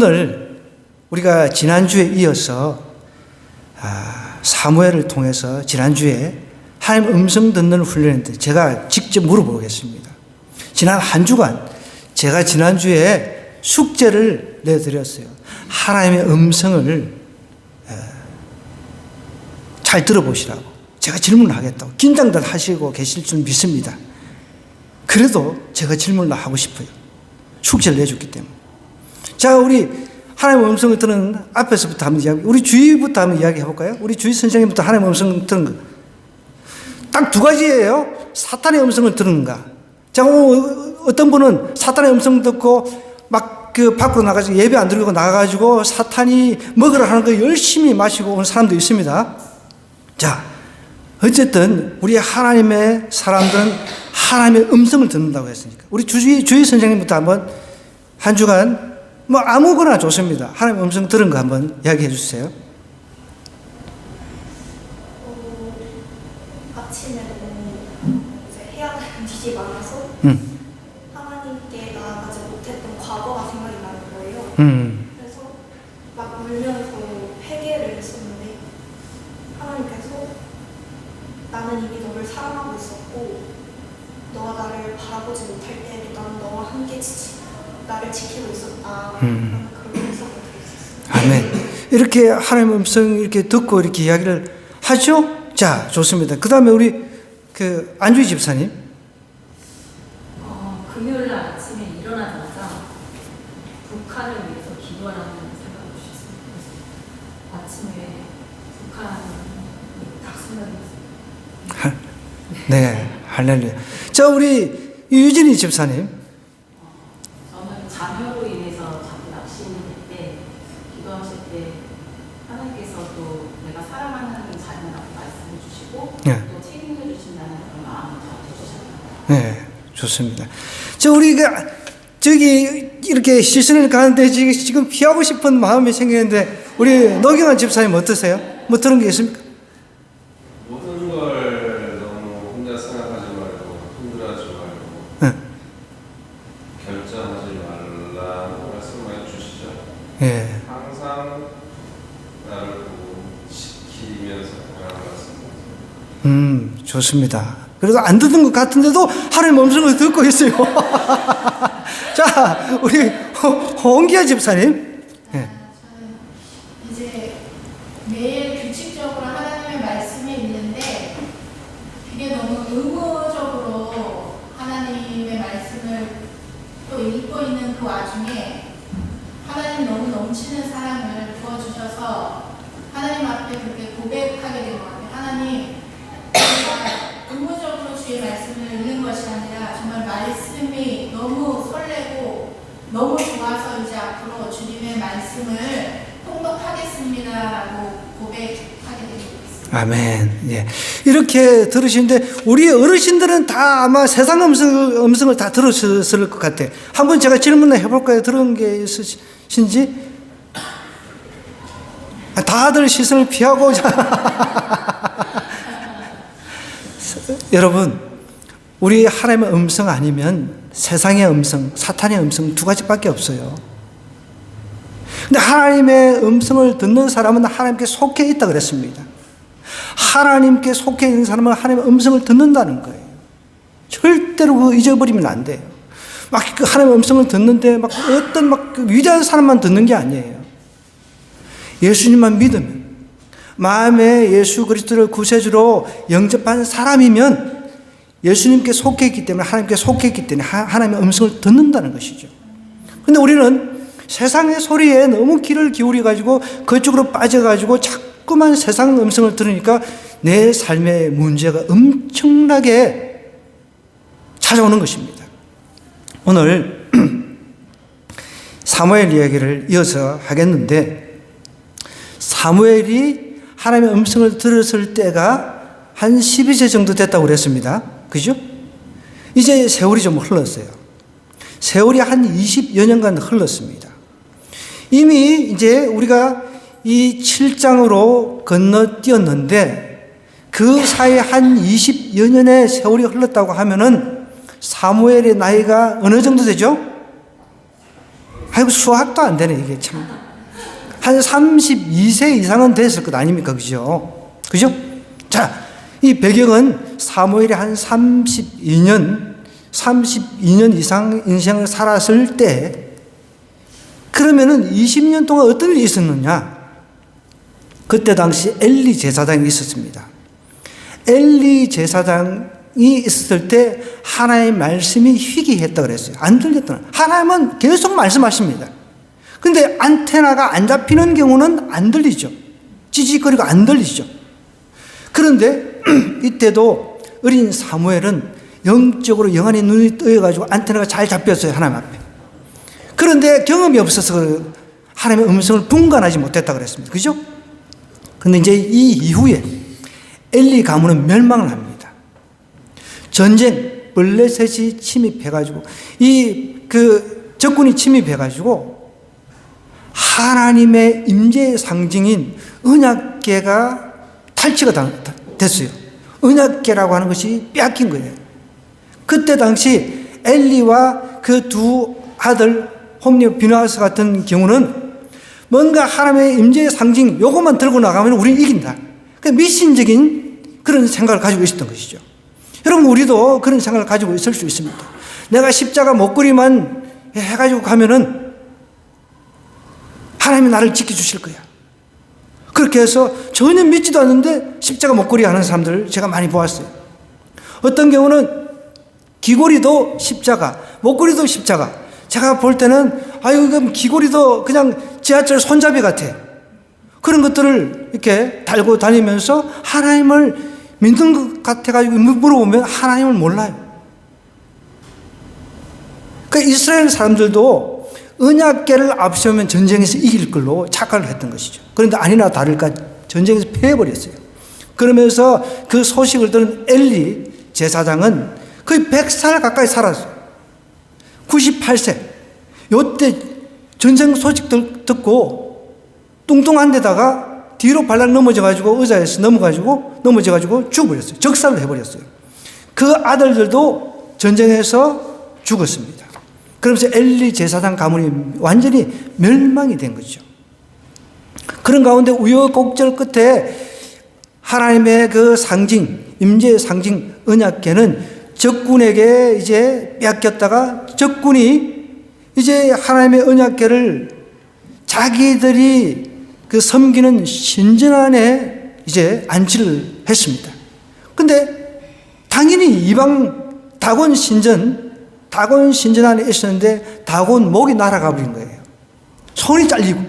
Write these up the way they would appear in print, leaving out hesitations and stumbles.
오늘 우리가 지난주에 이어서 사무엘을 통해서 지난주에 하나님 음성 듣는 훈련인데 제가 직접 물어보겠습니다. 지난 한 주간 제가 지난주에 숙제를 내드렸어요. 하나님의 음성을 잘 들어보시라고. 제가 질문을 하겠다고. 긴장들 하시고 계실 줄 믿습니다. 그래도 제가 질문을 하고 싶어요. 숙제를 내줬기 때문에. 자, 우리 하나님의 음성을 듣는 앞에서부터 한번 이야기, 우리 주위부터 한번 이야기 해볼까요? 우리 주위 선생님부터 하나님의 음성을 듣는 거. 딱 두 가지예요. 사탄의 음성을 듣는가. 자, 어떤 분은 사탄의 음성 듣고 막 밖으로 나가서 예배 안 드리고 나가가지고 사탄이 먹으라 하는 거 열심히 마시고 온 사람도 있습니다. 자, 어쨌든 우리 하나님의 사람들은 하나님의 음성을 듣는다고 했으니까 우리 주위 선생님부터 한번 한 주간 뭐 아무거나 좋습니다. 하나님의 음성 들은 거 한번 이야기해 주세요. 아침에 이제 해야 될 일이 많아서 하나님께 나아가지 못했던 과거가 생각이 나는 거예요. 그래서 막 울면서 회개를 했었는데 하나님께서 나는 이미 너를 사랑하고 있었고 너가 나를 바라보지 못할 때 나는 너와 함께 나를 지키고 있었다. 그런 해석을 드렸었어요. 아멘. 이렇게 하나님의 음성 이렇게 듣고 이렇게 이야기를 하죠? 자, 좋습니다. 그 다음에 우리 안주희 집사님. 금요일 날 아침에 일어나자마자 북한을 위해서 기도하라는 생각을 주셨습니다. 아침에 북한 딱 생각이 났습니다. 네, 할렐루야. 자, 우리 유진이 집사님. 저는 자녀로 인해서 자꾸 낙심이 될 때, 기도하실 때 하나님께서 또 내가 사랑하는 자녀라고 말씀해 주시고 네. 또 책임져 주신다는 그런 마음을 저한테 주셨습니다. 네, 좋습니다. 자, 우리가 저기 이렇게 시선을 가는데 지금 피하고 싶은 마음이 생기는데 우리 노경환 집사님 어떠세요? 뭐 들은 게 있습니까? 모든 걸 너무 혼자 생각하지 말고 힘들어하지 말고 네. 결정하지 말라는 말씀을 주시죠. 예. 항상 나를 보고 지키면서 그런 말씀. 좋습니다. 그래도 안 듣는 것 같은데도 하나님의 음성을 듣고 있어요. 자, 우리 홍기아 집사님. 예. 저는 이제 매일 규칙적으로 하나님의 말씀이 있는데 그게 너무 의무적으로 하나님의 말씀을 또 읽고 있는 그 와중에 하나님 너무 넘치는 사랑을 부어주셔서 하나님 앞에 그렇게 고백하게 된 것 같아요. 하나님, 제가 의무적으로 주의 말씀을 읽는 것이 아니라 정말 말씀이 너무 설레고 너무 좋아서 이제 앞으로 주님의 말씀을 통독하겠습니다라고 고백하게 되겠습니다. 아멘. 예. 이렇게 들으시는데 우리 어르신들은 다 아마 세상 음성을 다 들으셨을 것 같아. 한번 제가 질문을 해볼까요? 들은 게 있으신지? 다들 시선을 피하고 여러분, 우리 하나님의 음성 아니면 세상의 음성, 사탄의 음성 두 가지밖에 없어요. 근데 하나님의 음성을 듣는 사람은 하나님께 속해 있다 그랬습니다. 하나님께 속해 있는 사람은 하나님의 음성을 듣는다는 거예요. 절대로 그거 잊어버리면 안 돼요. 막 그 하나님의 음성을 듣는데 막 어떤 그 위대한 사람만 듣는 게 아니에요. 예수님만 믿으면, 마음에 예수 그리스도를 구세주로 영접한 사람이면 예수님께 속해 있기 때문에, 하나님께 속해 있기 때문에 하나님의 음성을 듣는다는 것이죠. 근데 우리는 세상의 소리에 너무 귀를 기울여가지고 그쪽으로 빠져가지고 자꾸만 세상 음성을 들으니까 내 삶의 문제가 엄청나게 찾아오는 것입니다. 오늘 사무엘 이야기를 이어서 하겠는데, 사무엘이 하나님의 음성을 들었을 때가 한 12세 정도 됐다고 그랬습니다. 그죠? 이제 세월이 좀 흘렀어요. 세월이 한 20여 년간 흘렀습니다. 이미 이제 우리가 이 7장으로 건너뛰었는데 그 사이에 한 20여 년의 세월이 흘렀다고 하면은 사무엘의 나이가 어느 정도 되죠? 한 아이고, 수학도 안 되네, 이게 참. 한 32세 이상은 됐을 것 아닙니까? 그죠? 그죠? 자, 이 배경은 사무엘이 한 32년 이상 인생을 살았을 때, 그러면은 20년 동안 어떤 일이 있었느냐? 그때 당시 엘리 제사장이 있었습니다. 엘리 제사장이 있었을 때 하나님의 말씀이 희귀했다고 그랬어요. 안 들렸던. 하나님은 계속 말씀하십니다. 근데 안테나가 안 잡히는 경우는 안 들리죠. 찌직거리고 안 들리죠. 그런데 이때도 어린 사무엘은 영적으로 영안의 눈이 뜨여가지고 안테나가 잘 잡혔어요. 하나님 앞에. 그런데 경험이 없어서 하나님의 음성을 분간하지 못했다고 그랬습니다. 그죠? 근데 이제 이 이후에 엘리 가문은 멸망을 합니다. 전쟁, 블레셋이 침입해가지고, 적군이 침입해가지고, 하나님의 임재의 상징인 언약궤가 탈취가 됐어요. 언약궤라고 하는 것이 빼앗긴 거예요. 그때 당시 엘리와 그 두 아들 홈리 비나스 같은 경우는 뭔가 하나님의 임재의 상징 요것만 들고 나가면 우리는 이긴다. 그러니까 미신적인 그런 생각을 가지고 있었던 것이죠. 여러분, 우리도 그런 생각을 가지고 있을 수 있습니다. 내가 십자가 목걸이만 해가지고 가면은 하나님이 나를 지켜주실 거야. 그렇게 해서 전혀 믿지도 않는데 십자가 목걸이 하는 사람들을 제가 많이 보았어요. 어떤 경우는 귀걸이도 십자가, 목걸이도 십자가. 제가 볼 때는 아유, 그럼 귀걸이도 그냥 지하철 손잡이 같아. 그런 것들을 이렇게 달고 다니면서 하나님을 믿는 것 같아가지고 물어보면 하나님을 몰라요. 그러니까 이스라엘 사람들도 언약궤를 앞세우면 전쟁에서 이길 걸로 착각을 했던 것이죠. 그런데 아니나 다를까 전쟁에서 패해버렸어요. 그러면서 그 소식을 들은 엘리 제사장은 거의 100살 가까이 살았어요. 98세. 요때 전쟁 소식 듣고 뚱뚱한 데다가 뒤로 발락 넘어져가지고 의자에서 넘어져가지고 죽어버렸어요. 적살을 해버렸어요. 그 아들들도 전쟁에서 죽었습니다. 그러면서 엘리 제사장 가문이 완전히 멸망이 된 거죠. 그런 가운데 우여곡절 끝에 하나님의 그 상징, 임재의 상징 언약궤는 적군에게 이제 빼앗겼다가 적군이 이제 하나님의 언약궤를 자기들이 그 섬기는 신전 안에 이제 안치를 했습니다. 근데 당연히 이방 다곤 신전 안에 있었는데 다곤 목이 날아가 버린 거예요. 손이 잘리고.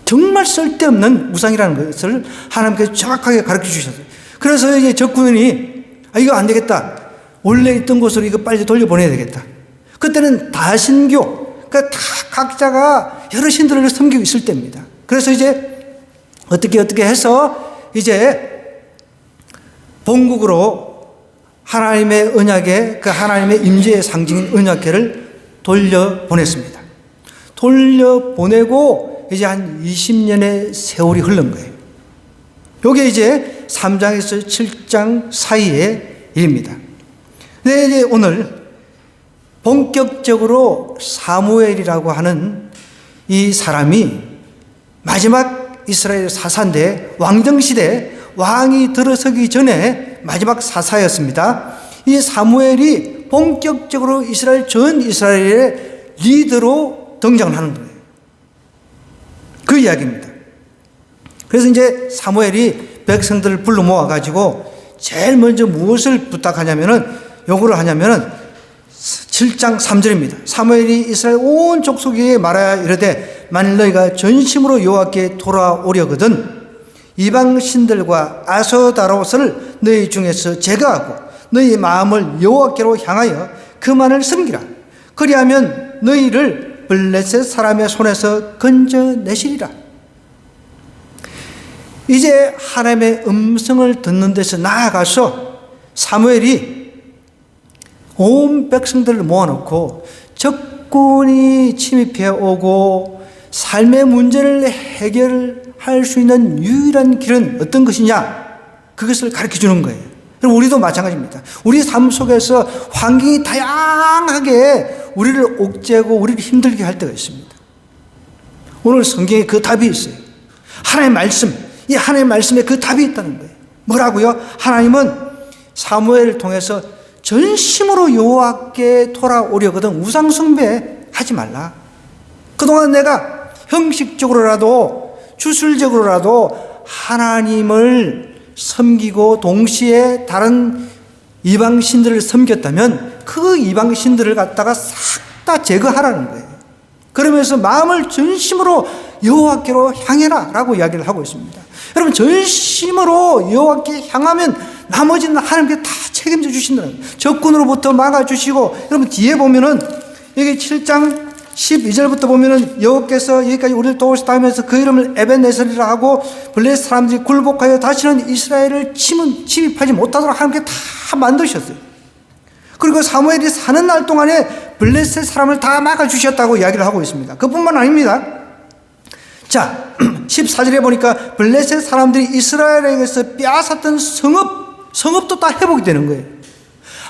정말 쓸데없는 우상이라는 것을 하나님께서 정확하게 가르쳐 주셨어요. 그래서 이제 적군이 이거 안 되겠다. 원래 있던 곳으로 이거 빨리 돌려보내야 되겠다. 그때는 다신교, 그러니까 다 각자가 여러 신들을 섬기고 있을 때입니다. 그래서 이제 어떻게 해서 이제 본국으로 하나님의 언약의 그 하나님의 임재의 상징인 언약궤를 돌려보냈습니다. 돌려보내고 이제 한 20년의 세월이 흐른 거예요. 이게 이제 3장에서 7장 사이의 일입니다. 네, 이제 오늘 본격적으로 사무엘이라고 하는 이 사람이 마지막 이스라엘 사사인데 왕정시대 왕이 들어서기 전에 마지막 사사였습니다. 이 사무엘이 본격적으로 전 이스라엘의 리더로 등장을 하는 거예요. 그 이야기입니다. 그래서 이제 사무엘이 백성들을 불러 모아가지고 제일 먼저 무엇을 요구를 하냐면은 7장 3절입니다. 사무엘이 이스라엘 온 족속에게 말하여 이르되 만일 너희가 전심으로 여호와께 돌아오려거든 이방 신들과 아스타롯을 너희 중에서 제거하고 너희 마음을 여호와께로 향하여 그만을 섬기라. 그리하면 너희를 블레셋 사람의 손에서 건져내시리라. 이제 하나님의 음성을 듣는 데서 나아가서 사무엘이 온 백성들을 모아놓고 적군이 침입해 오고 삶의 문제를 해결할 수 있는 유일한 길은 어떤 것이냐, 그것을 가르쳐 주는 거예요. 그럼 우리도 마찬가지입니다. 우리 삶 속에서 환경이 다양하게 우리를 옥죄고 우리를 힘들게 할 때가 있습니다. 오늘 성경에 그 답이 있어요. 하나님의 말씀, 이 하나님의 말씀에 그 답이 있다는 거예요. 뭐라고요? 하나님은 사무엘을 통해서 전심으로 여호와께 돌아오려거든 우상 숭배하지 말라. 그동안 내가 형식적으로라도 주술적으로라도 하나님을 섬기고 동시에 다른 이방신들을 섬겼다면 그 이방신들을 갖다가 싹 다 제거하라는 거예요. 그러면서 마음을 전심으로 여호와께로 향해라 라고 이야기를 하고 있습니다. 여러분, 전심으로 여호와께 향하면 나머지는 하나님께 다 책임져 주신다는 거예요. 적군으로부터 막아주시고, 여러분 뒤에 보면은 여기 7장 12절부터 보면은 여호와께서 여기까지 우리를 도우시다면서 그 이름을 에벤네셀이라 하고 블레셋 사람들이 굴복하여 다시는 이스라엘을 침입하지 못하도록 하나님께 다 만드셨어요. 그리고 사무엘이 사는 날 동안에 블레셋 사람을 다 막아주셨다고 이야기를 하고 있습니다. 그뿐만 아닙니다. 자, 14절에 보니까 블레셋 사람들이 이스라엘에게서 빼앗았던 성읍도 다 회복이 되는 거예요.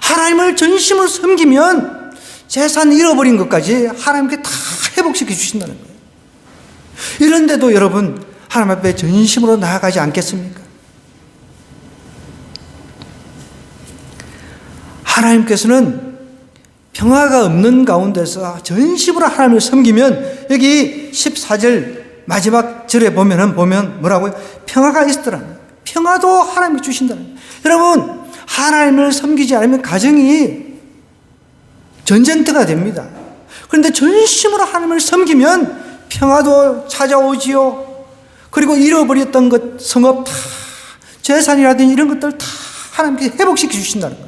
하나님을 전심으로 섬기면 재산 잃어버린 것까지 하나님께 다 회복시켜 주신다는 거예요. 이런데도 여러분, 하나님 앞에 전심으로 나아가지 않겠습니까? 하나님께서는 평화가 없는 가운데서 전심으로 하나님을 섬기면, 여기 14절 마지막 절에 보면 뭐라고요? 평화가 있더라는 거예요. 평화도 하나님이 주신다는 거예요. 여러분, 하나님을 섬기지 않으면 가정이 전쟁터가 됩니다. 그런데 전심으로 하나님을 섬기면 평화도 찾아오지요. 그리고 잃어버렸던 것, 성업 다, 재산이라든지 이런 것들 다 하나님께 회복시켜 주신다는 거예요.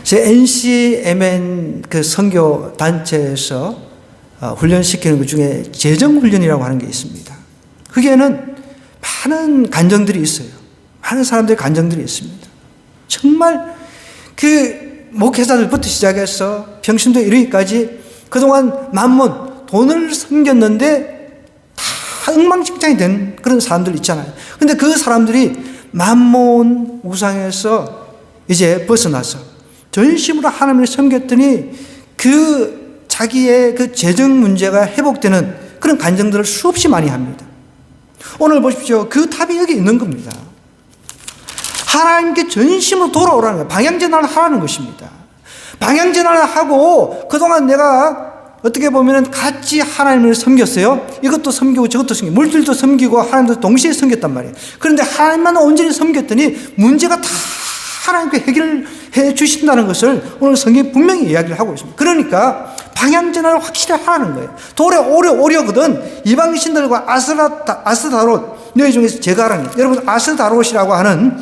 제 NCMN 그 선교 단체에서 훈련시키는 것 중에 재정훈련이라고 하는 게 있습니다. 거기에는 많은 간정들이 있어요. 많은 사람들의 간정들이 있습니다. 정말 그 목회자들부터 시작해서 평신도 이르기까지 그동안 만몬, 돈을 섬겼는데 다 엉망진창이 된 그런 사람들 있잖아요. 근데 그 사람들이 만몬 우상에서 이제 벗어나서 전심으로 하나님을 섬겼더니 그 자기의 그 재정 문제가 회복되는 그런 간증들을 수없이 많이 합니다. 오늘 보십시오. 그 답이 여기 있는 겁니다. 하나님께 전심으로 돌아오라는 거예요. 방향전환을 하라는 것입니다. 방향전환을 하고 그동안 내가 어떻게 보면 같이 하나님을 섬겼어요. 이것도 섬기고 저것도 섬기고 물질도 섬기고 하나님도 동시에 섬겼단 말이에요. 그런데 하나님만 온전히 섬겼더니 문제가 다 하나님께 해결해 주신다는 것을 오늘 성경이 분명히 이야기를 하고 있습니다. 그러니까 방향전환을 확실히 하라는 거예요. 돌에 오려거든 이방신들과 아스다롯 너희 중에서 제거하라는 거예요. 여러분, 아스다롯이라고 하는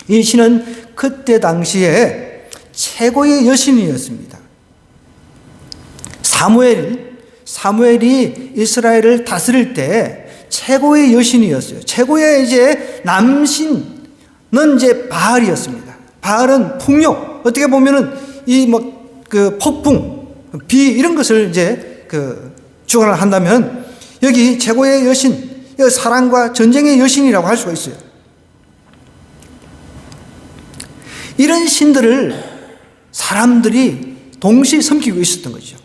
이 신은 그때 당시에 최고의 여신이었습니다. 사무엘이 이스라엘을 다스릴 때 최고의 여신이었어요. 최고의 이제 남신은 이제 바알이었습니다. 바알은 풍요, 어떻게 보면은 이 그 폭풍, 비 이런 것을 이제 그 주관을 한다면 여기 최고의 여신, 사랑과 전쟁의 여신이라고 할 수가 있어요. 이런 신들을 사람들이 동시에 섬기고 있었던 거죠.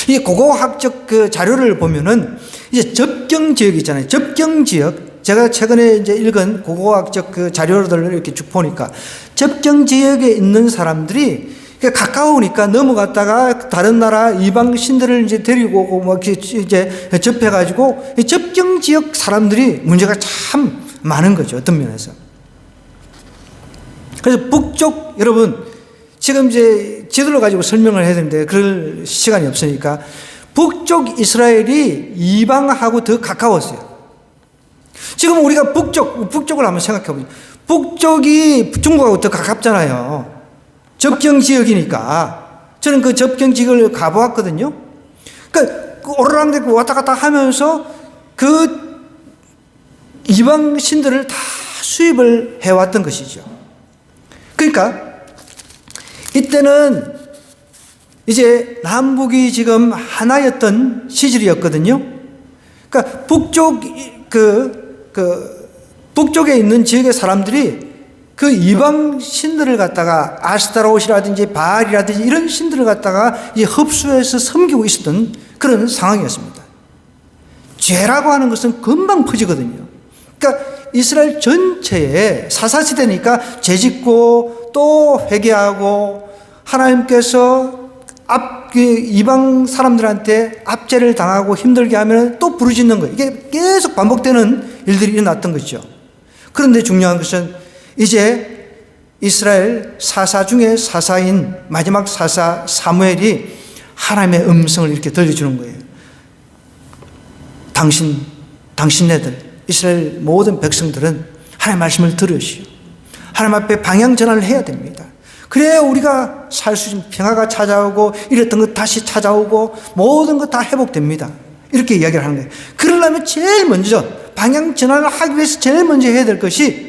이 고고학적 그 자료를 보면은 이제 접경 지역 있잖아요. 접경 지역. 제가 최근에 이제 읽은 고고학적 그 자료들을 이렇게 쭉 보니까 접경 지역에 있는 사람들이 가까우니까 넘어갔다가 다른 나라 이방 신들을 이제 데리고 오고 뭐 이제 접해가지고 이 접경 지역 사람들이 문제가 참 많은 거죠. 어떤 면에서. 그래서 북쪽, 여러분, 지금 이제 지도를 가지고 설명을 해야 되는데 그럴 시간이 없으니까 북쪽 이스라엘이 이방하고 더 가까웠어요. 지금 우리가 북쪽을 한번 생각해 보면 북쪽이 중국하고 더 가깝잖아요. 접경 지역이니까. 저는 그 접경 지역을 가보았거든요. 그러니까 오르락내리락 왔다 갔다 하면서 그 이방 신들을 다 수입을 해왔던 것이죠. 그러니까 이때는 이제 남북이 지금 하나였던 시절이었거든요. 그러니까 북쪽에 있는 지역의 사람들이 그 이방 신들을 갖다가 아스타롯이라든지 바알이라든지 이런 신들을 갖다가 이 흡수해서 섬기고 있었던 그런 상황이었습니다. 죄라고 하는 것은 금방 퍼지거든요. 그러니까 이스라엘 전체에 사사시대니까 죄짓고 또 회개하고 하나님께서 이방 사람들한테 압제를 당하고 힘들게 하면 또 부르짖는 거예요. 이게 계속 반복되는 일들이 일어났던 거죠. 그런데 중요한 것은 이제 이스라엘 사사 중에 사사인 마지막 사사 사무엘이 하나님의 음성을 이렇게 들려주는 거예요. 당신네들 이스라엘 모든 백성들은 하나님의 말씀을 들으시오. 하나님 앞에 방향 전환을 해야 됩니다. 그래야 우리가 살 수 있는 평화가 찾아오고 이랬던 것 다시 찾아오고 모든 것 다 회복됩니다. 이렇게 이야기를 하는 거예요. 그러려면 제일 먼저 방향 전환을 하기 위해서 제일 먼저 해야 될 것이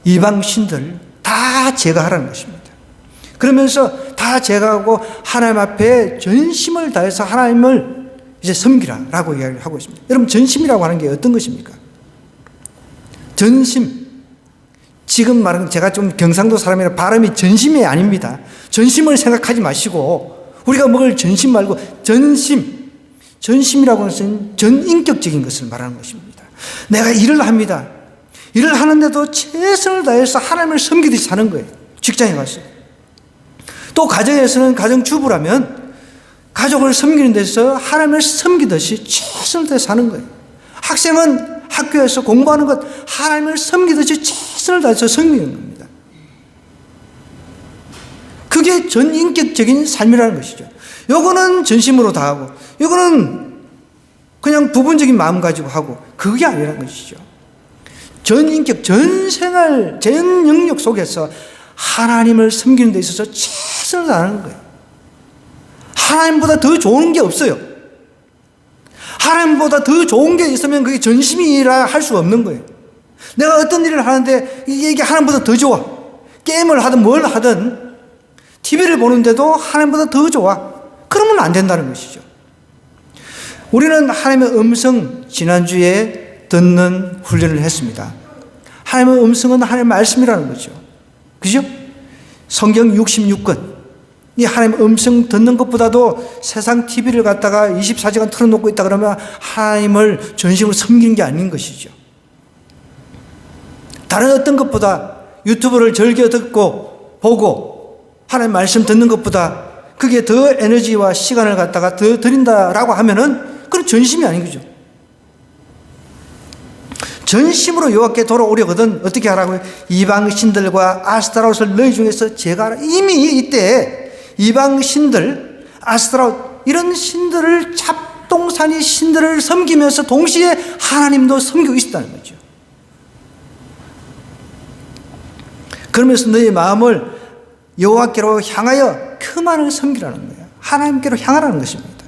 이방 신들 다 제거하라는 것입니다. 그러면서 다 제거하고 하나님 앞에 전심을 다해서 하나님을 이제 섬기라라고 이야기를 하고 있습니다. 여러분 전심이라고 하는 게 어떤 것입니까? 전심. 지금 말하는 제가 좀 경상도 사람이라 발음이 전심이 아닙니다. 전심을 생각하지 마시고 우리가 먹을 전심 말고 전심. 전심이라고 하는 것은 전인격적인 것을 말하는 것입니다. 내가 일을 합니다. 일을 하는데도 최선을 다해서 하나님을 섬기듯이 사는 거예요. 직장에 가서. 또 가정에서는 가정주부라면 가족을 섬기는 데서 하나님을 섬기듯이 최선을 다해서 사는 거예요. 학생은 학교에서 공부하는 것 하나님을 섬기듯이 최선을 다해서 섬기는 겁니다. 그게 전인격적인 삶이라는 것이죠. 요거는 전심으로 다 하고 요거는 그냥 부분적인 마음 가지고 하고 그게 아니라는 것이죠. 전인격, 전생활, 전 영역 속에서 하나님을 섬기는 데 있어서 최선을 다하는 거예요. 하나님보다 더 좋은 게 없어요. 하나님보다 더 좋은 게 있으면 그게 전심이라 할 수가 없는 거예요. 내가 어떤 일을 하는데 이게 하나님보다 더 좋아. 게임을 하든 뭘 하든 TV를 보는데도 하나님보다 더 좋아. 그러면 안 된다는 것이죠. 우리는 하나님의 음성 지난주에 듣는 훈련을 했습니다. 하나님의 음성은 하나님의 말씀이라는 거죠. 그죠? 성경 66권. 이 하나님의 음성 듣는 것보다도 세상 TV를 갖다가 24시간 틀어놓고 있다 그러면 하나님을 전심으로 섬기는 게 아닌 것이죠. 다른 어떤 것보다 유튜브를 즐겨 듣고 보고 하나님 말씀 듣는 것보다 그게 더 에너지와 시간을 갖다가 더 드린다라고 하면은 그건 전심이 아닌 거죠. 전심으로 여호와께 돌아오려거든 어떻게 하라고요? 이방 신들과 아스타롯을 너희 중에서 제거하라. 이미 이때 이방 신들, 아스타롯 이런 신들을 잡동사니 신들을 섬기면서 동시에 하나님도 섬기고 있었다는 거죠. 그러면서 너희 마음을 여호와께로 향하여 그만을 섬기라는 거예요. 하나님께로 향하라는 것입니다.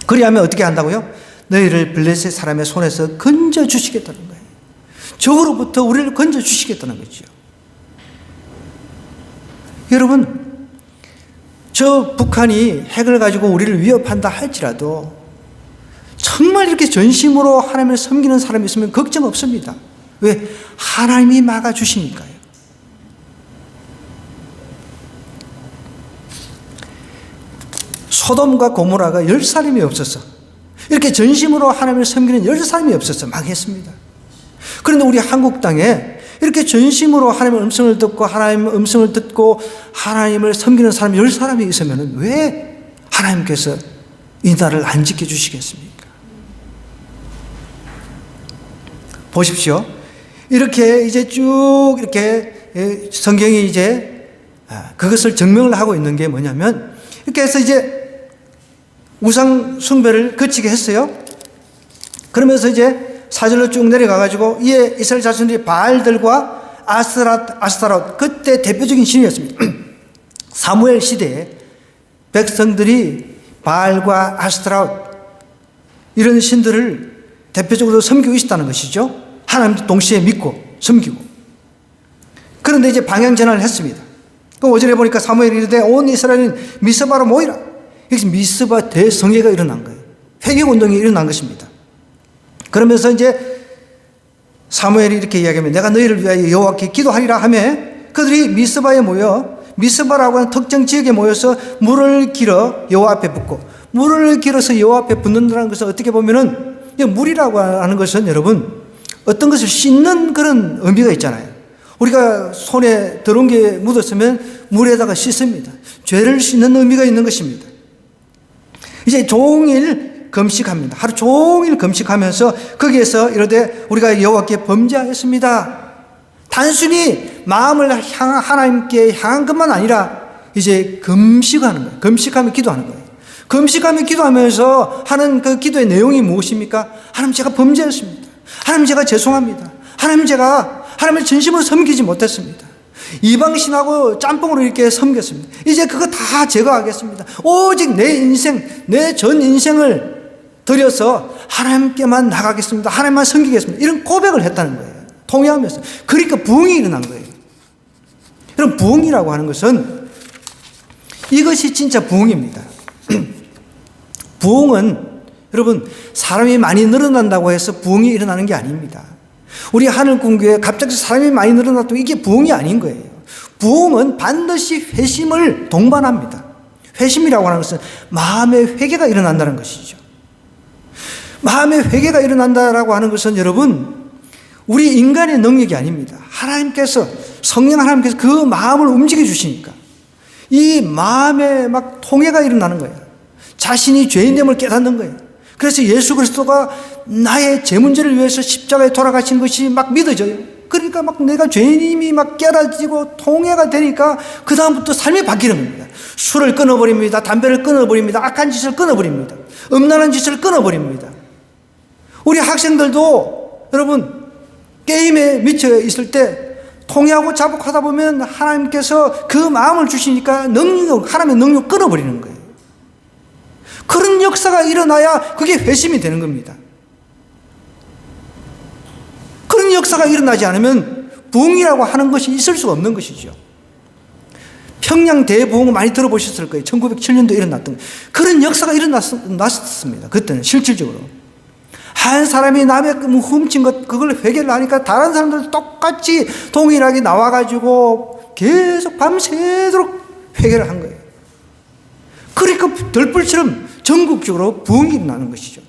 그리하면 어떻게 한다고요? 너희를 블레셋 사람의 손에서 건져주시겠다는 거예요. 적으로부터 우리를 건져주시겠다는 거죠. 여러분, 저 북한이 핵을 가지고 우리를 위협한다 할지라도 정말 이렇게 전심으로 하나님을 섬기는 사람이 있으면 걱정 없습니다. 왜? 하나님이 막아주시니까요. 소돔과 고모라가 10사람이 없었어. 이렇게 전심으로 하나님을 섬기는 10사람이 없었어. 망했습니다. 그런데 우리 한국 땅에 이렇게 전심으로 하나님의 음성을 듣고 하나님의 음성을 듣고 하나님을 섬기는 사람 10사람이 있으면 왜 하나님께서 이 나라를 안 지켜주시겠습니까? 보십시오. 이렇게 이제 쭉 이렇게 성경이 이제 그것을 증명을 하고 있는 게 뭐냐면 이렇게 해서 이제 우상 숭배를 그치게 했어요. 그러면서 이제 4절로 쭉 내려가가지고 이에 이스라엘 자손들이 바알들과 아스타롯 그때 대표적인 신이었습니다. 사무엘 시대에 백성들이 바알과 아스타롯 이런 신들을 대표적으로 섬기고 있었다는 것이죠. 하나님도 동시에 믿고 섬기고. 그런데 이제 방향 전환을 했습니다. 그 5절에 보니까 사무엘이 이르되 온 이스라엘은 미스바로 모이라. 여기서 미스바 대성회가 일어난 거예요. 회개운동이 일어난 것입니다. 그러면서 이제 사무엘이 이렇게 이야기하면 내가 너희를 위하여 여호와께 기도하리라 하며 그들이 미스바에 모여 미스바라고 하는 특정 지역에 모여서 물을 길어 여호와 앞에 붓고 물을 길어서 여호와 앞에 붓는다는 것은 어떻게 보면은 물이라고 하는 것은 여러분 어떤 것을 씻는 그런 의미가 있잖아요. 우리가 손에 더러운 게 묻었으면 물에다가 씻습니다. 죄를 씻는 의미가 있는 것입니다. 이제 종일 금식합니다. 하루 종일 금식하면서 거기에서 이르되 우리가 여호와께 범죄하였습니다. 단순히 마음을 하나님께 향한 것만 아니라 이제 금식하는 거예요. 금식하며 기도하는 거예요. 금식하며 기도하면서 하는 그 기도의 내용이 무엇입니까? 하나님 제가 범죄했습니다. 하나님 제가 죄송합니다. 하나님 제가 하나님을 진심으로 섬기지 못했습니다. 이방신하고 짬뽕으로 이렇게 섬겼습니다. 이제 그거 다 제거하겠습니다. 오직 내 인생, 내 전 인생을 들여서 하나님께만 나가겠습니다. 하나님만 섬기겠습니다. 이런 고백을 했다는 거예요. 통회하면서. 그러니까 부흥이 일어난 거예요. 여러분, 부흥이라고 하는 것은 이것이 진짜 부흥입니다. 부흥은 여러분 사람이 많이 늘어난다고 해서 부흥이 일어나는 게 아닙니다. 우리 하늘궁교에 갑자기 사람이 많이 늘어났다고 이게 부흥이 아닌 거예요. 부흥은 반드시 회심을 동반합니다. 회심이라고 하는 것은 마음의 회개가 일어난다는 것이죠. 마음의 회개가 일어난다라고 하는 것은 여러분 우리 인간의 능력이 아닙니다. 하나님께서 성령 하나님께서 그 마음을 움직여 주시니까 이 마음에 막 통해가 일어나는 거예요. 자신이 죄인됨을 깨닫는 거예요. 그래서 예수 그리스도가 나의 죄 문제를 위해서 십자가에 돌아가신 것이 막 믿어져요. 그러니까 막 내가 죄인임이 막 깨달아지고 통해가 되니까 그 다음부터 삶이 바뀌는 겁니다. 술을 끊어버립니다. 담배를 끊어버립니다. 악한 짓을 끊어버립니다. 음란한 짓을 끊어버립니다. 우리 학생들도 여러분 게임에 미쳐 있을 때 통해하고 자복하다 보면 하나님께서 그 마음을 주시니까 하나님의 능력 끊어버리는 거예요. 그런 역사가 일어나야 그게 회심이 되는 겁니다. 그런 역사가 일어나지 않으면 부흥이라고 하는 것이 있을 수가 없는 것이죠. 평양 대부흥 많이 들어보셨을 거예요. 1907년도에 일어났던 그런 역사가 일어났습니다. 그때는 실질적으로. 한 사람이 남의 훔친 것 그걸 회개를 하니까 다른 사람들도 똑같이 동일하게 나와가지고 계속 밤새도록 회개를 한 거예요. 그러니까 들불처럼 전국적으로 부흥이 일어나는 것이죠.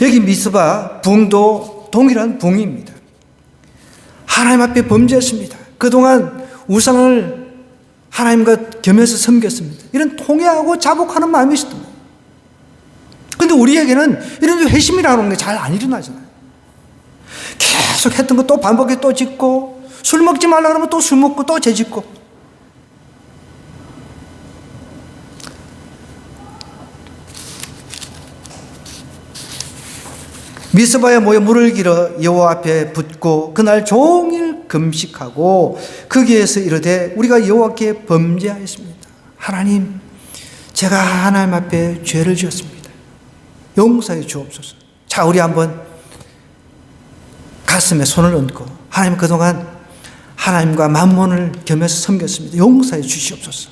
여기 미스바 부흥도 동일한 부흥입니다. 하나님 앞에 범죄했습니다. 그동안 우상을 하나님과 겸해서 섬겼습니다. 이런 통회하고 자복하는 마음이 있었던 거예요. 그런데 우리에게는 이런 회심이라는 게 잘 안 일어나잖아요. 계속 했던 거 또 반복해 또 짓고 술 먹지 말라 그러면 또 술 먹고 또 죄 짓고 미스바에 모여 물을 길어 여호와 앞에 붓고 그날 종일 금식하고 거기에서 이르되 우리가 여호와께 범죄하였습니다. 하나님 제가 하나님 앞에 죄를 지었습니다. 용서해 주옵소서. 자 우리 한번 가슴에 손을 얹고 하나님 그동안 하나님과 만몬을 겸해서 섬겼습니다. 용서해 주시옵소서.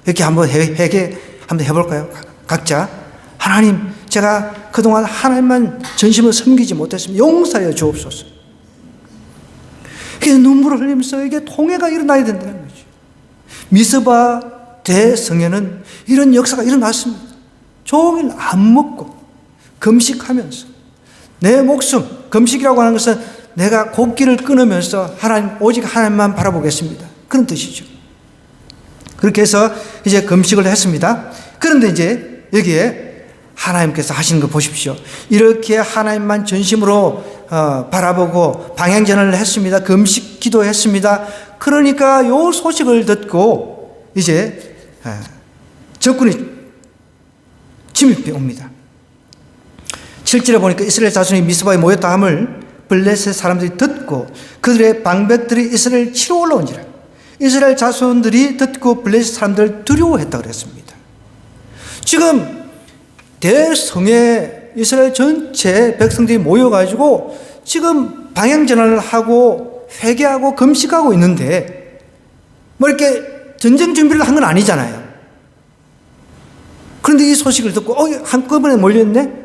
이렇게 한번 회개 한번 해볼까요? 각자 하나님 제가 그동안 하나님만 전심을 섬기지 못했습니다. 용서해 주옵소서. 그래서 눈물을 흘리면서 이게 통회가 일어나야 된다는 거죠. 미스바 대성에는 이런 역사가 일어났습니다. 종일 안 먹고 금식하면서 내 목숨, 금식이라고 하는 것은 내가 곡기를 끊으면서 하나님, 오직 하나님만 바라보겠습니다. 그런 뜻이죠. 그렇게 해서 이제 금식을 했습니다. 그런데 이제 여기에 하나님께서 하시는 거 보십시오. 이렇게 하나님만 전심으로 바라보고 방향전환을 했습니다. 금식 기도했습니다. 그러니까 요 소식을 듣고 이제 적군이 침입해 옵니다. 7절에 보니까 이스라엘 자손이 미스바에 모였다 함을 블레셋 사람들이 듣고 그들의 방백들이 이스라엘 치러 올라온지라. 이스라엘 자손들이 듣고 블레셋 사람들을 두려워했다 그랬습니다. 지금 대성에 이스라엘 전체 백성들이 모여가지고 지금 방향전환을 하고 회개하고 금식하고 있는데 뭐 이렇게 전쟁 준비를 한 건 아니잖아요. 그런데 이 소식을 듣고 한꺼번에 몰렸네?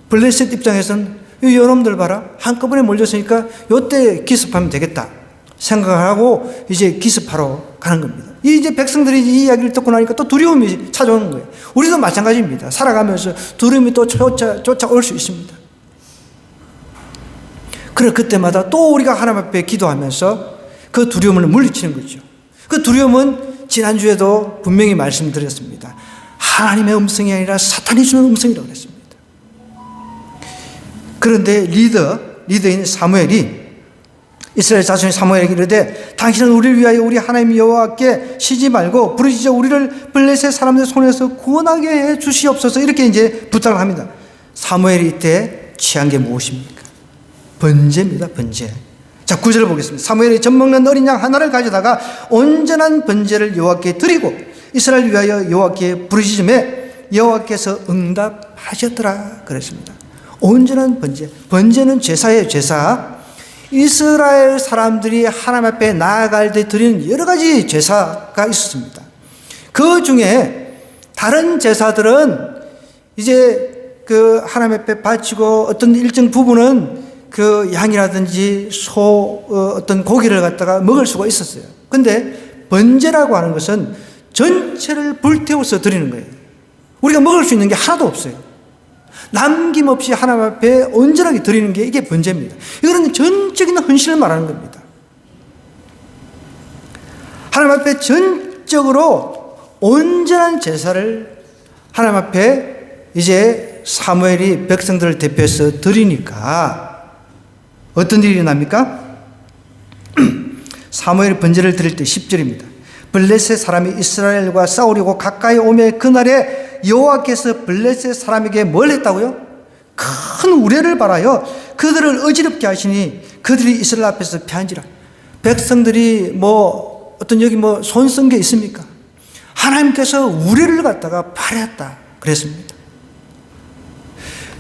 블레셋 입장에서는 여러분들 봐라. 한꺼번에 몰렸으니까 요때 기습하면 되겠다 생각을 하고 이제 기습하러 가는 겁니다. 이제 백성들이 이 이야기를 듣고 나니까 또 두려움이 찾아오는 거예요. 우리도 마찬가지입니다. 살아가면서 두려움이 또 쫓아올 수 있습니다. 그래 그때마다 또 우리가 하나님 앞에 기도하면서 그 두려움을 물리치는 거죠. 그 두려움은 지난주에도 분명히 말씀드렸습니다. 하나님의 음성이 아니라 사탄이 주는 음성이라고 그랬습니다. 그런데 리더인 사무엘이 이스라엘 자손이 사무엘에게 이르되 당신은 우리를 위하여 우리 하나님 여호와께 쉬지 말고 부르짖어 우리를 블레셋 사람들의 손에서 구원하게 해 주시옵소서 이렇게 이제 부탁을 합니다. 사무엘이 이때 취한 게 무엇입니까? 번제입니다. 번제. 자 9절을 보겠습니다. 사무엘이 젖 먹는 어린 양 하나를 가져다가 온전한 번제를 여호와께 드리고 이스라엘을 위하여 여호와께 부르짖음에 여호와께서 응답하셨더라 그랬습니다. 온전한 번제. 번제는 제사예요. 제사. 이스라엘 사람들이 하나님 앞에 나아갈 때 드리는 여러 가지 제사가 있었습니다. 그 중에 다른 제사들은 이제 그 하나님 앞에 바치고 어떤 일정 부분은 그 양이라든지 소 어떤 고기를 갖다가 먹을 수가 있었어요. 근데 번제라고 하는 것은 전체를 불태워서 드리는 거예요. 우리가 먹을 수 있는 게 하나도 없어요. 남김없이 하나님 앞에 온전하게 드리는 게 이게 번제입니다. 이거는 전적인 헌신을 말하는 겁니다. 하나님 앞에 전적으로 온전한 제사를 하나님 앞에 이제 사무엘이 백성들을 대표해서 드리니까 어떤 일이 일어납니까? 사무엘이 번제를 드릴 때 10절입니다. 블레셋 사람이 이스라엘과 싸우려고 가까이 오매 그날에 여호와께서 블레셋 사람에게 뭘 했다고요? 큰 우레를 발하여 그들을 어지럽게 하시니 그들이 이스라엘 앞에서 패한지라. 백성들이 뭐 어떤 여기 뭐 손 쓴 게 있습니까? 하나님께서 우레를 갖다가 발했다 그랬습니다.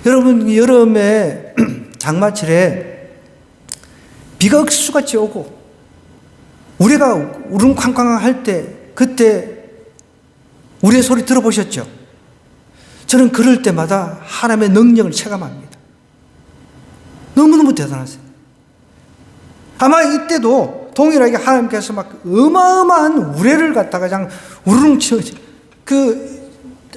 여러분 여름에 장마철에 비가 억수같이 오고 우리가 우릉쾅쾅 할 때 그때 우리의 소리 들어보셨죠? 저는 그럴 때마다 하나님의 능력을 체감합니다. 너무너무 대단하세요. 아마 이때도 동일하게 하나님께서 막 어마어마한 우레를 갖다가 그냥 우르릉 치어 그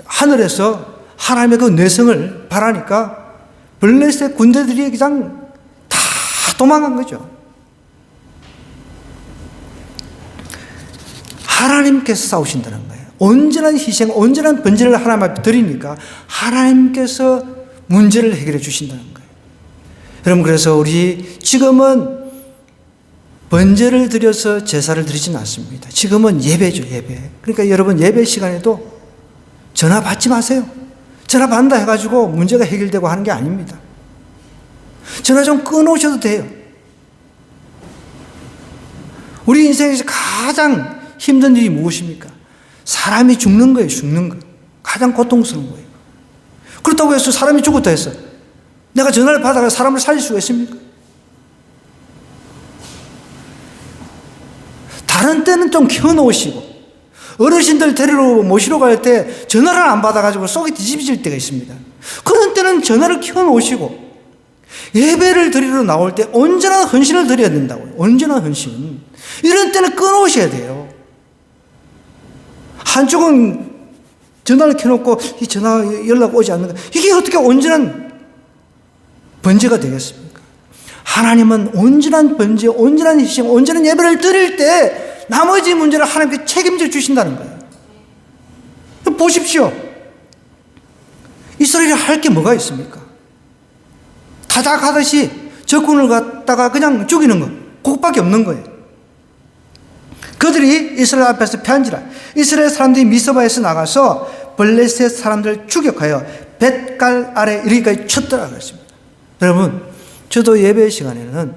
하늘에서 하나님의 그 뇌성을 바라니까 블레셋 군대들이 그냥 다 도망간 거죠. 하나님께서 싸우신다는 거예요. 온전한 희생, 온전한 번제를 하나님 앞에 드리니까 하나님께서 문제를 해결해 주신다는 거예요. 여러분 그래서 우리 지금은 번제를 드려서 제사를 드리지는 않습니다. 지금은 예배죠, 예배. 그러니까 여러분 예배 시간에도 전화 받지 마세요. 전화 받는다 해가지고 문제가 해결되고 하는 게 아닙니다. 전화 좀 끊으셔도 돼요. 우리 인생에서 가장 힘든 일이 무엇입니까? 사람이 죽는 거예요, 죽는 거. 가장 고통스러운 거예요. 그렇다고 해서 사람이 죽었다 해서 내가 전화를 받아서 사람을 살릴 수가 있습니까? 다른 때는 좀 켜놓으시고 어르신들 데리러 모시러 갈 때 전화를 안 받아가지고 속이 뒤집어질 때가 있습니다. 그런 때는 전화를 켜놓으시고 예배를 드리러 나올 때 온전한 헌신을 드려야 된다고요. 온전한 헌신. 이런 때는 끊으셔야 돼요. 한쪽은 전화를 켜놓고 이 전화 연락 오지 않는 거 이게 어떻게 온전한 번제가 되겠습니까? 하나님은 온전한 번제, 온전한 희생, 온전한 예배를 드릴 때 나머지 문제를 하나님께 책임져 주신다는 거예요. 보십시오. 이스라엘이 할 게 뭐가 있습니까? 타작하듯이 적군을 갖다가 그냥 죽이는 거 그것밖에 없는 거예요. 그들이 이스라엘 앞에서 패한지라. 이스라엘 사람들이 미스바에서 나가서 블레셋 사람들을 추격하여 벳갈 아래 이르기까지 쳤더라 그랬습니다. 여러분 저도 예배 시간에는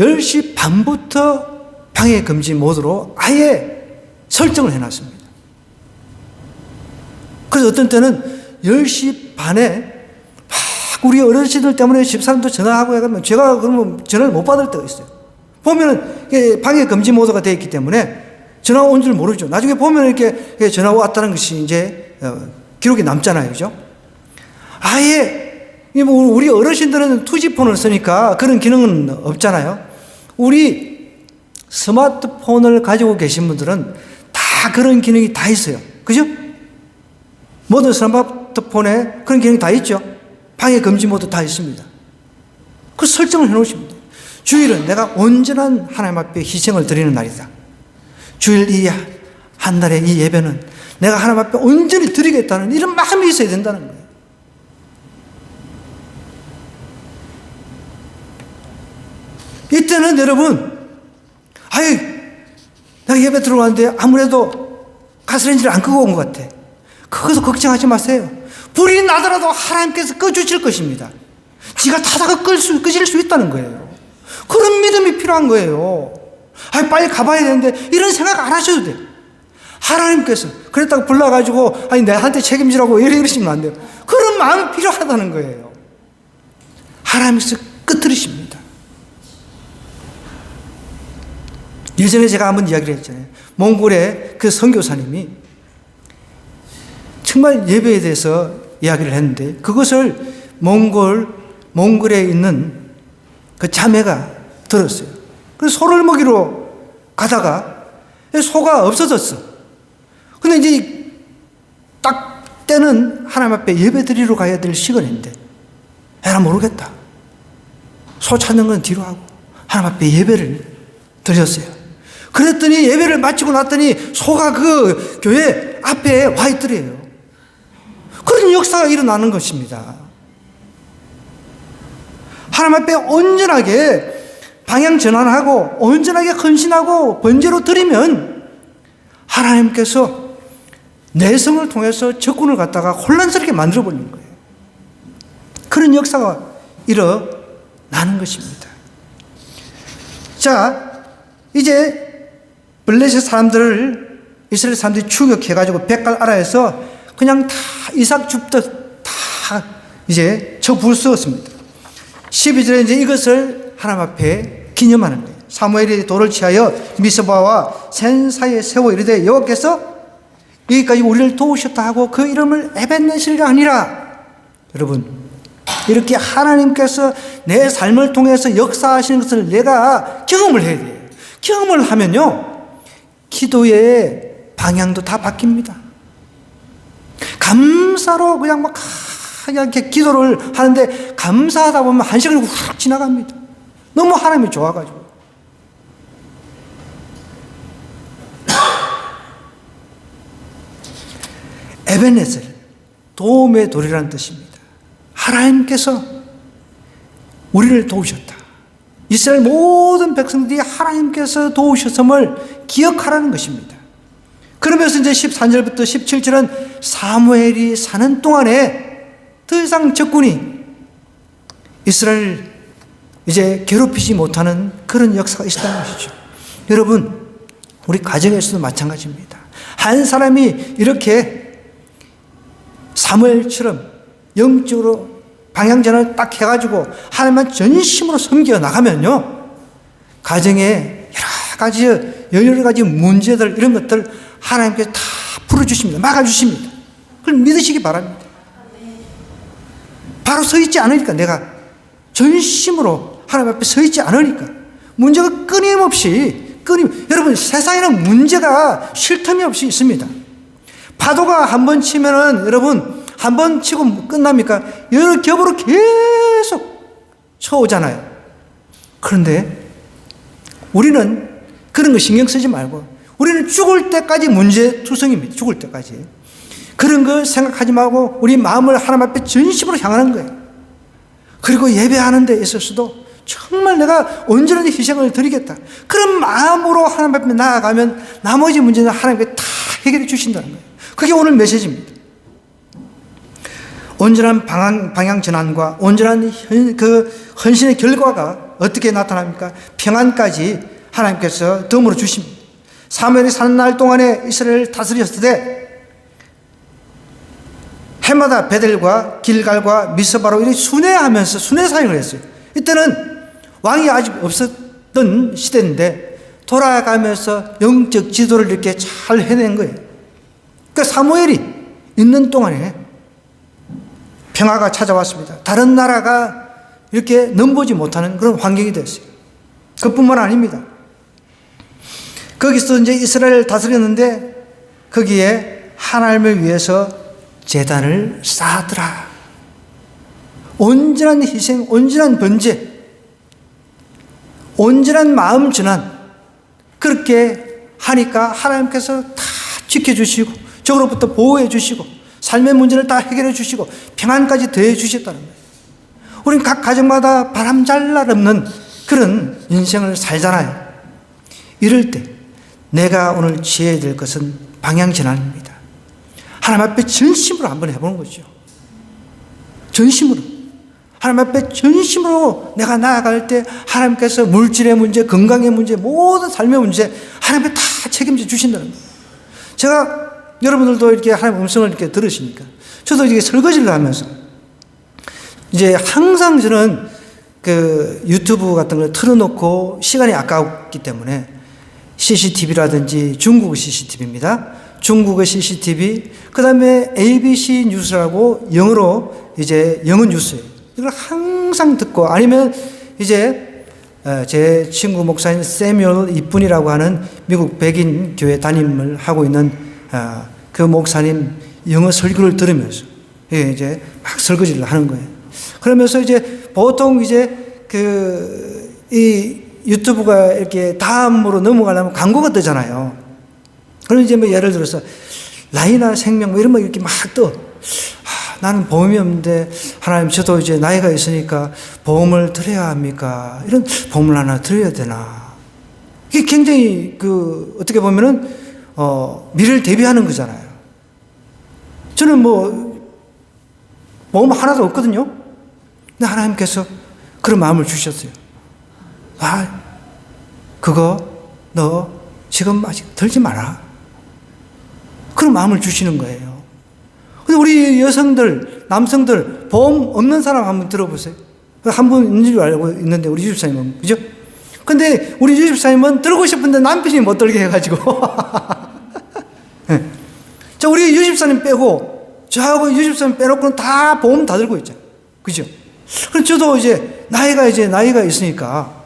10시 반부터 방해 금지 모드로 아예 설정을 해놨습니다. 그래서 어떤 때는 10시 반에 막 우리 어르신들 때문에 집사람도 전화하고 해가면 제가 그러면 전화를 못 받을 때가 있어요. 보면은 방해 금지 모드가 되어 있기 때문에 전화 온 줄 모르죠. 나중에 보면 이렇게 전화 왔다는 것이 이제 기록이 남잖아요. 그죠? 아예 우리 어르신들은 투지폰을 쓰니까 그런 기능은 없잖아요. 우리 스마트폰을 가지고 계신 분들은 다 그런 기능이 다 있어요. 그죠? 모든 스마트폰에 그런 기능이 다 있죠. 방해 금지 모드 다 있습니다. 그 설정을 해놓으시면 돼요. 주일은 내가 온전한 하나님 앞에 희생을 드리는 날이다. 주일 이 한 달의 이 예배는 내가 하나님 앞에 온전히 드리겠다는 이런 마음이 있어야 된다는 거예요. 이때는 여러분, 아유, 내가 예배 들어갔는데 아무래도 가스레인지를 안 끄고 온 것 같아. 그것도 걱정하지 마세요. 불이 나더라도 하나님께서 꺼주실 것입니다. 지가 타다가 끄질 수 있다는 거예요. 그런 믿음이 필요한 거예요. 아, 빨리 가봐야 되는데 이런 생각 안 하셔도 돼요. 하나님께서 그랬다고 불러가지고 아니 내한테 책임지라고 이러시면 안 돼요. 그런 마음이 필요하다는 거예요. 하나님께서 끄트리십니다. 예전에 제가 한번 이야기를 했잖아요. 몽골의 그 선교사님이 정말 예배에 대해서 이야기를 했는데 그것을 몽골에 있는 그 자매가 들었어요. 그래서 소를 먹이러 가다가 소가 없어졌어. 근데 이제 딱 때는 하나님 앞에 예배 드리러 가야 될 시간인데 에라 모르겠다. 소 찾는 건 뒤로 하고 하나님 앞에 예배를 드렸어요. 그랬더니 예배를 마치고 났더니 소가 그 교회 앞에 와 있더래요. 그런 역사가 일어나는 것입니다. 하나님 앞에 온전하게 방향 전환하고 온전하게 헌신하고 번제로 드리면 하나님께서 내성을 통해서 적군을 갖다가 혼란스럽게 만들어버리는 거예요. 그런 역사가 일어나는 것입니다. 자, 이제 블레셋 사람들을 이스라엘 사람들이 추격해가지고 백갈아라에서 그냥 다 이삭 줍듯 다 이제 저 불쓰었습니다. 12절에 이제 이것을 하나님 앞에 기념하는 거예요. 사무엘이 돌을 취하여 미스바와 센 사이에 세워 이르되 여호와께서 여기까지 우리를 도우셨다 하고 그 이름을 에벤네셀이라 하니라. 여러분, 이렇게 하나님께서 내 삶을 통해서 역사하시는 것을 내가 경험을 해야 돼요. 경험을 하면요, 기도의 방향도 다 바뀝니다. 감사로 그냥 막 이렇게 기도를 하는데 감사하다 보면 한 시간이 훅 지나갑니다. 너무 하나님이 좋아가지고. 에벤네셀, 도움의 돌이라는 뜻입니다. 하나님께서 우리를 도우셨다. 이스라엘 모든 백성들이 하나님께서 도우셨음을 기억하라는 것입니다. 그러면서 이제 13절부터 17절은 사무엘이 사는 동안에 더 이상 적군이 이스라엘 이제 괴롭히지 못하는 그런 역사가 있었다는 것이죠. 여러분, 우리 가정에서도 마찬가지입니다. 한 사람이 이렇게 사무엘처럼 영적으로 방향전을 딱 해가지고 하나님만 전심으로 섬겨 나가면요, 가정에 여러 가지 문제들 이런 것들 하나님께서 다 풀어주십니다. 막아주십니다. 그걸 믿으시기 바랍니다. 바로 서 있지 않으니까, 내가 전심으로 하나님 앞에 서 있지 않으니까 문제가 끊임없이 여러분, 세상에는 문제가 쉴 틈이 없이 있습니다. 파도가 한 번 치면은 여러분 한 번 치고 끝납니까? 여러 겹으로 계속 쳐오잖아요. 그런데 우리는 그런 거 신경 쓰지 말고 우리는 죽을 때까지 문제투성입니다. 죽을 때까지. 그런 거 생각하지 말고 우리 마음을 하나님 앞에 전심으로 향하는 거예요. 그리고 예배하는 데 있어서도 정말 내가 온전히 희생을 드리겠다. 그런 마음으로 하나님 앞에 나아가면 나머지 문제는 하나님께 다 해결해 주신다는 거예요. 그게 오늘 메시지입니다. 온전한 방향 전환과 온전한 그 헌신의 결과가 어떻게 나타납니까? 평안까지 하나님께서 덤으로 주십니다. 사무엘이 사는 날 동안에 이스라엘을 다스렸을 때 해마다 베델과 길갈과 미스바로 이렇게 순회하면서 순회 사역을 했어요. 이때는 왕이 아직 없었던 시대인데 돌아가면서 영적 지도를 이렇게 잘 해낸 거예요. 그러니까 사무엘이 있는 동안에 평화가 찾아왔습니다. 다른 나라가 이렇게 넘보지 못하는 그런 환경이 됐어요. 그뿐만 아닙니다. 거기서 이제 이스라엘을 다스렸는데 거기에 하나님을 위해서 제단을 쌓았더라. 온전한 희생, 온전한 번제, 온전한 마음 전환, 그렇게 하니까 하나님께서 다 지켜주시고 저로부터 보호해 주시고 삶의 문제를 다 해결해 주시고 평안까지 더해 주셨다는 거예요. 우리는 각 가정마다 바람잘 날 없는 그런 인생을 살잖아요. 이럴 때 내가 오늘 지어야 될 것은 방향전환입니다. 하나님 앞에 전심으로 한번 해보는 거죠. 전심으로. 하나님 앞에 전심으로 내가 나아갈 때 하나님께서 물질의 문제, 건강의 문제, 모든 삶의 문제 하나님 앞에 다 책임져 주신다는 거예요. 제가 여러분들도 이렇게 하나님 음성을 이렇게 들으시니까 저도 이렇게 설거지를 하면서 이제 항상 저는 그 유튜브 같은 걸 틀어놓고 시간이 아까웠기 때문에 CCTV라든지 중국의 CCTV입니다. 중국의 CCTV, 그 다음에 ABC 뉴스라고 영어로 이제 영어 뉴스예요. 이걸 항상 듣고 아니면 이제 제 친구 목사인 세뮤얼 이뿐이라고 하는 미국 백인 교회 담임을 하고 있는 그 목사님 영어 설교를 들으면서 이제 막 설거지를 하는 거예요. 그러면서 이제 보통 이제 이 유튜브가 이렇게 다음으로 넘어가려면 광고가 뜨잖아요. 그럼 이제 뭐 예를 들어서 라이나 생명 뭐 이런 거 이렇게 막 떠. 나는 보험이 없는데 하나님 저도 이제 나이가 있으니까 보험을 들어야 합니까? 이런 보험을 하나 들어야 되나? 이게 굉장히 어떻게 보면은 미래를 대비하는 거잖아요. 저는 뭐 보험 하나도 없거든요. 근데 하나님께서 그런 마음을 주셨어요. 그거 너 지금 아직 들지 마라. 그런 마음을 주시는 거예요. 근데 우리 여성들, 남성들 보험 없는 사람 한번 들어보세요. 한 분 있는 줄 알고 있는데 우리 주집사님은 그죠? 근데 우리 주집사님은 들고 싶은데 남편이 못 들게 해가지고 네. 자, 우리 유집사님 빼고 저하고 유집사님 빼놓고는 다 보험 다 들고 있잖아요. 그죠? 그럼 저도 이제 나이가 있으니까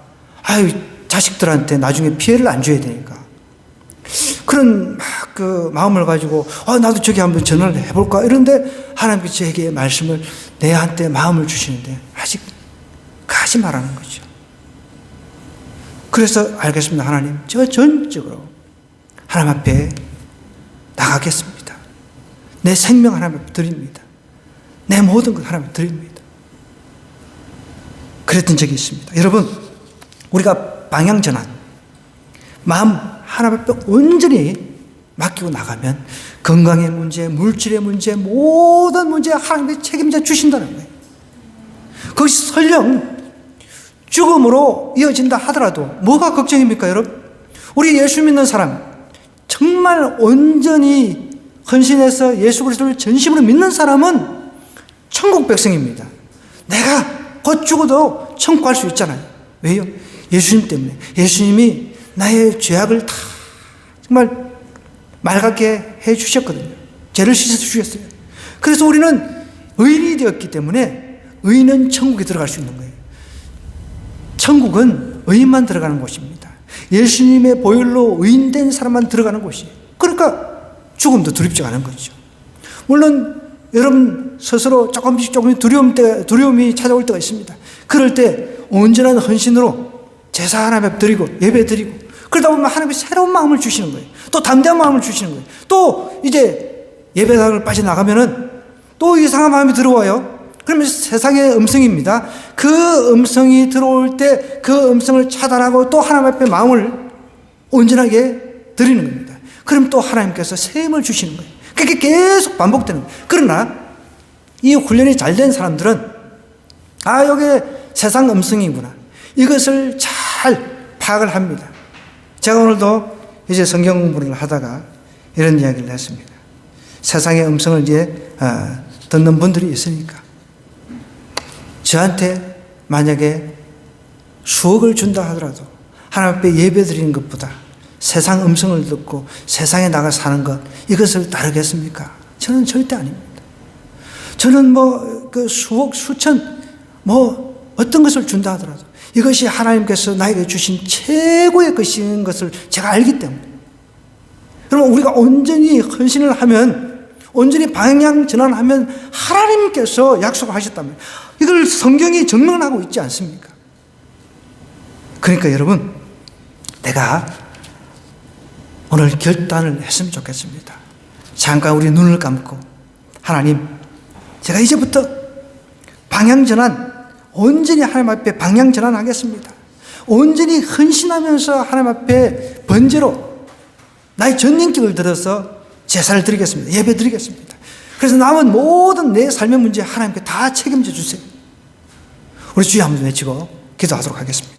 자식들한테 나중에 피해를 안 줘야 되니까 그런 마음을 가지고 나도 저기 한번 전화를 해볼까 이런데 하나님께서 저에게 말씀을 내한테 마음을 주시는데 아직 가지 말라는 거죠. 그래서 알겠습니다. 하나님, 제가 전적으로 하나님 앞에 나가겠습니다. 내 생명 하나님 앞에 드립니다. 내 모든 것 하나님 앞에 드립니다. 그랬던 적이 있습니다. 여러분, 우리가 방향전환, 마음 하나님 앞에 온전히 맡기고 나가면 건강의 문제, 물질의 문제, 모든 문제 하나님이 책임져 주신다는 거예요. 그것이 설령 죽음으로 이어진다 하더라도 뭐가 걱정입니까, 여러분? 우리 예수 믿는 사람, 정말 온전히 헌신해서 예수 그리스도를 전심으로 믿는 사람은 천국 백성입니다. 내가 곧 죽어도 천국 갈 수 있잖아요. 왜요? 예수님 때문에. 예수님이 나의 죄악을 다 정말 맑게 해 주셨거든요. 죄를 씻어 주셨어요. 그래서 우리는 의인이 되었기 때문에 의인은 천국에 들어갈 수 있는 거예요. 천국은 의인만 들어가는 곳입니다. 예수님의 보혈로 의인된 사람만 들어가는 곳이에요. 그러니까 죽음도 두렵지 않은 거죠. 물론 여러분 스스로 조금씩 두려움이 찾아올 때가 있습니다. 그럴 때 온전한 헌신으로 제사 하나님 드리고 예배 드리고 그러다 보면 하나님이 새로운 마음을 주시는 거예요. 또 담대한 마음을 주시는 거예요. 또 이제 예배당을 빠져나가면은 또 이상한 마음이 들어와요. 그러면 세상의 음성입니다. 그 음성이 들어올 때 그 음성을 차단하고 또 하나님 앞에 마음을 온전하게 드리는 겁니다. 그럼 또 하나님께서 새 힘을 주시는 거예요. 그게 계속 반복되는 거예요. 그러나 이 훈련이 잘 된 사람들은 이게 세상 음성이구나. 이것을 잘 파악을 합니다. 제가 오늘도 이제 성경 공부를 하다가 이런 이야기를 했습니다. 세상의 음성을 이제 듣는 분들이 있으니까 저한테 만약에 수억을 준다 하더라도 하나님 앞에 예배 드리는 것보다 세상 음성을 듣고 세상에 나가 사는 것 이것을 따르겠습니까? 저는 절대 아닙니다. 저는 그 수억, 수천, 어떤 것을 준다 하더라도 이것이 하나님께서 나에게 주신 최고의 것인 것을 제가 알기 때문에. 여러분, 우리가 온전히 헌신을 하면, 온전히 방향 전환하면 하나님께서 약속하셨다면 이걸 성경이 증명하고 있지 않습니까? 그러니까 여러분, 내가 오늘 결단을 했으면 좋겠습니다. 잠깐 우리 눈을 감고, 하나님, 제가 이제부터 방향 전환, 온전히 하나님 앞에 방향 전환하겠습니다. 온전히 헌신하면서 하나님 앞에 번제로 나의 전인격을 들어서 제사를 드리겠습니다. 예배 드리겠습니다. 그래서 남은 모든 내 삶의 문제 하나님께 다 책임져 주세요. 우리 주여 한번 외치고 기도하도록 하겠습니다.